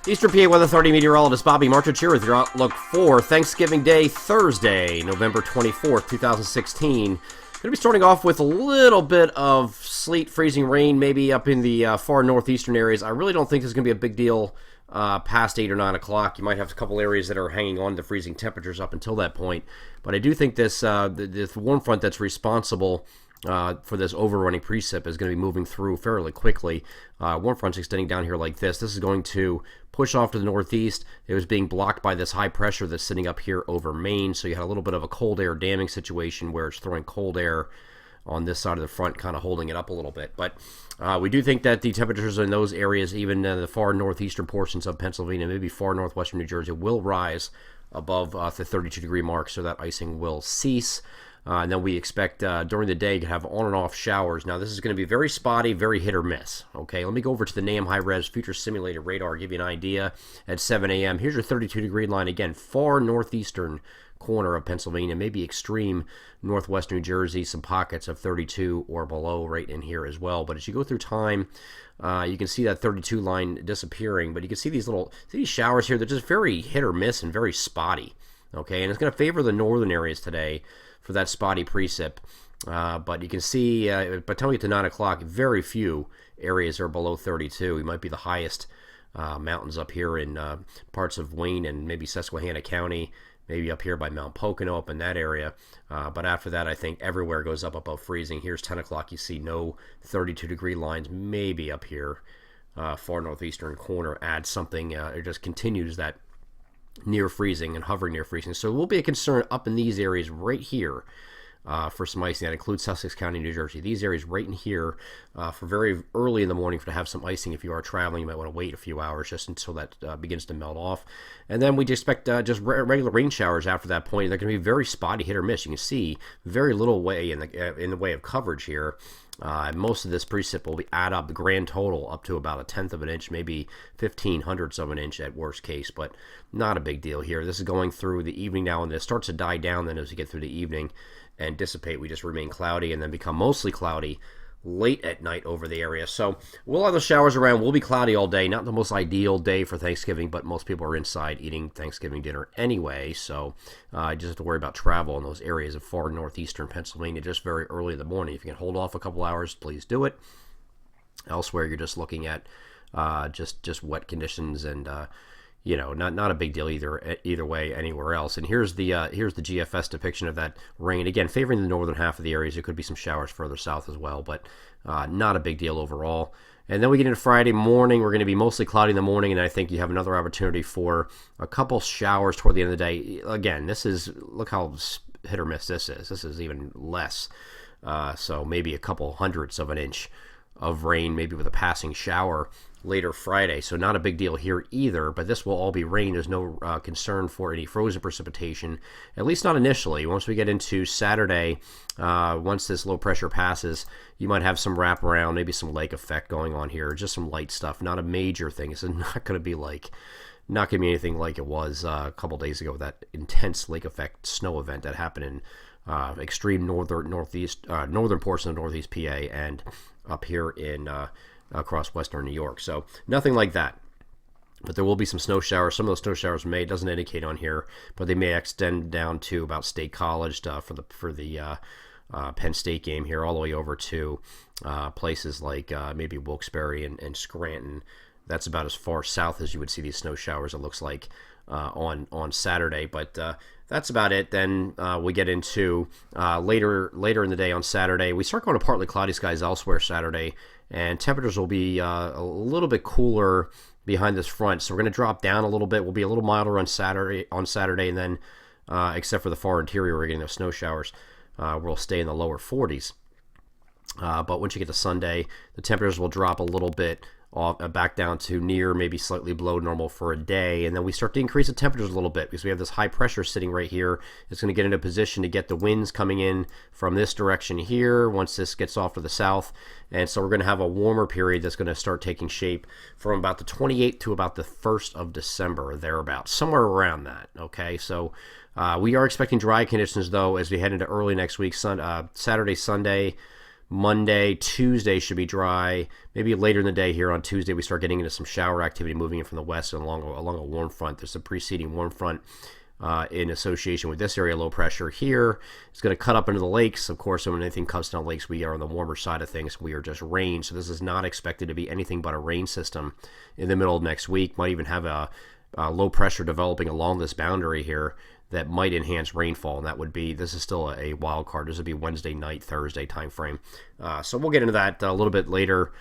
Eastern PA Weather 30 meteorologist Bobby Marchich here with your outlook for Thanksgiving Day, Thursday, November 24th, 2016. Going to be starting off with a little bit of sleet, freezing rain, maybe up in the far northeastern areas. I really don't think this is going to be a big deal past 8 or 9 o'clock. You might have a couple areas that are hanging on to freezing temperatures up until that point. But I do think this warm front that's responsible for this overrunning precip is going to be moving through fairly quickly. Warm front's extending down here like this. This is going to push off to the northeast. It was being blocked by this high pressure that's sitting up here over Maine, so you had a little bit of a cold air damming situation where it's throwing cold air on this side of the front, kind of holding it up a little bit. But we do think that the temperatures in those areas, even the far northeastern portions of Pennsylvania, maybe far northwestern New Jersey, will rise above the 32-degree mark, so that icing will cease. And then we expect during the day to have on and off showers. Now, this is going to be very spotty, very hit or miss. Okay, let me go over to the NAM high-res future simulated radar, give you an idea at 7 a.m. Here's your 32-degree line. Again, far northeastern corner of Pennsylvania, maybe extreme northwest New Jersey, some pockets of 32 or below right in here as well. But as you go through time, you can see that 32 line disappearing. But you can see these showers here. They're just very hit or miss and very spotty. Okay, and it's going to favor the northern areas today for that spotty precip. But you can see, by the time we get to 9 o'clock, very few areas are below 32. We might be the highest mountains up here in parts of Wayne and maybe Susquehanna County, maybe up here by Mount Pocono, up in that area. But after that, I think everywhere goes up above freezing. Here's 10 o'clock. You see no 32-degree lines, maybe up here, far northeastern corner, adds something. It just continues that near freezing and hovering near freezing. So it will be a concern up in these areas right here for some icing. That includes Sussex County, New Jersey. These areas right in here for very early in the morning to have some icing. If you are traveling, you might want to wait a few hours just until that begins to melt off. And then we just expect just regular rain showers after that point. They're going to be very spotty, hit or miss. You can see very little way in the way of coverage here. Most of this precip will add up the grand total up to about 1/10 of an inch, maybe 0.15 of an inch at worst case, but not a big deal here. This is going through the evening now, and it starts to die down then as we get through the evening and dissipate. We just remain cloudy and then become mostly cloudy late at night over the area. So we'll have the showers around. We'll be cloudy all day. Not the most ideal day for Thanksgiving, but most people are inside eating Thanksgiving dinner anyway. So you just have to worry about travel in those areas of far northeastern Pennsylvania just very early in the morning. If you can hold off a couple hours, please do it. Elsewhere, you're just looking at just wet conditions and not a big deal either way anywhere else. And here's the GFS depiction of that rain. Again, favoring the northern half of the areas. There could be some showers further south as well, but not a big deal overall. And then we get into Friday morning. We're going to be mostly cloudy in the morning, and I think you have another opportunity for a couple showers toward the end of the day. Again, look how hit or miss this is. This is even less. So maybe a couple hundredths of an inch of rain, maybe with a passing shower later Friday. So not a big deal here either, but this will all be rain. There's no concern for any frozen precipitation, at least not initially. Once we get into Saturday, once this low pressure passes, you might have some wraparound, maybe some lake effect going on here, just some light stuff, not a major thing. It's not going to be anything like it was a couple days ago, that intense lake effect snow event that happened in extreme northern portion of northeast PA and up here in across western New York. So nothing like that. But there will be some snow showers. Some of those snow showers doesn't indicate on here, but they may extend down to about State College for the Penn State game here, all the way over to places like maybe Wilkes-Barre and Scranton. That's about as far south as you would see these snow showers, it looks like, on Saturday. But that's about it. Then we get into later in the day on Saturday. We start going to partly cloudy skies elsewhere Saturday, and temperatures will be a little bit cooler behind this front. So we're going to drop down a little bit. We'll be a little milder on Saturday, and then except for the far interior, we're getting those snow showers. We'll stay in the lower 40s. But once you get to Sunday, the temperatures will drop a little bit back down to near, maybe slightly below normal for a day, and then we start to increase the temperatures a little bit because we have this high pressure sitting right here. It's going to get into position to get the winds coming in from this direction here once this gets off to the south, and so we're going to have a warmer period that's going to start taking shape from about the 28th to about the 1st of December, or thereabouts, somewhere around that. Okay, so we are expecting dry conditions though as we head into early next week, Saturday, Sunday. Monday, Tuesday should be dry. Maybe later in the day here on Tuesday, we start getting into some shower activity moving in from the west and along a warm front. There's a preceding warm front in association with this area. Low pressure here. It's going to cut up into the lakes. Of course, when anything cuts down lakes, we are on the warmer side of things. We are just rain. So this is not expected to be anything but a rain system in the middle of next week. Might even have a low pressure developing along this boundary here that might enhance rainfall, and that would be, this is still a wild card. This would be Wednesday night, Thursday time frame. So we'll get into that a little bit later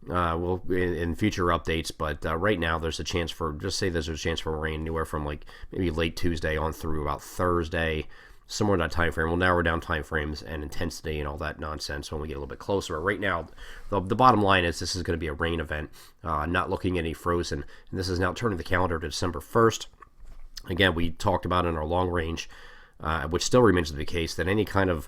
we'll in future updates, but right now there's a chance for, just say there's a chance for rain anywhere from like maybe late Tuesday on through about Thursday, somewhere in that time frame. We'll narrow down time frames and intensity and all that nonsense when we get a little bit closer. But right now, the bottom line is this is going to be a rain event, not looking any frozen. And this is now turning the calendar to December 1st. Again, we talked about in our long range, which still remains to be the case, that any kind of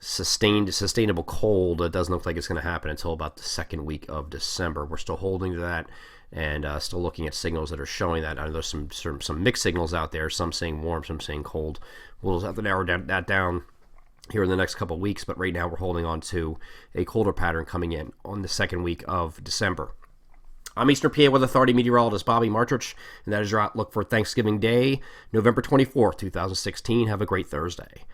sustainable cold, it doesn't look like it's going to happen until about the second week of December. We're still holding to that and still looking at signals that are showing that. I know there's some mixed signals out there, some saying warm, some saying cold. We'll have to narrow that down here in the next couple of weeks, but right now we're holding on to a colder pattern coming in on the second week of December. I'm Eastern PA Weather Authority meteorologist Bobby Martrich, and that is your outlook for Thanksgiving Day, November 24th, 2016. Have a great Thursday.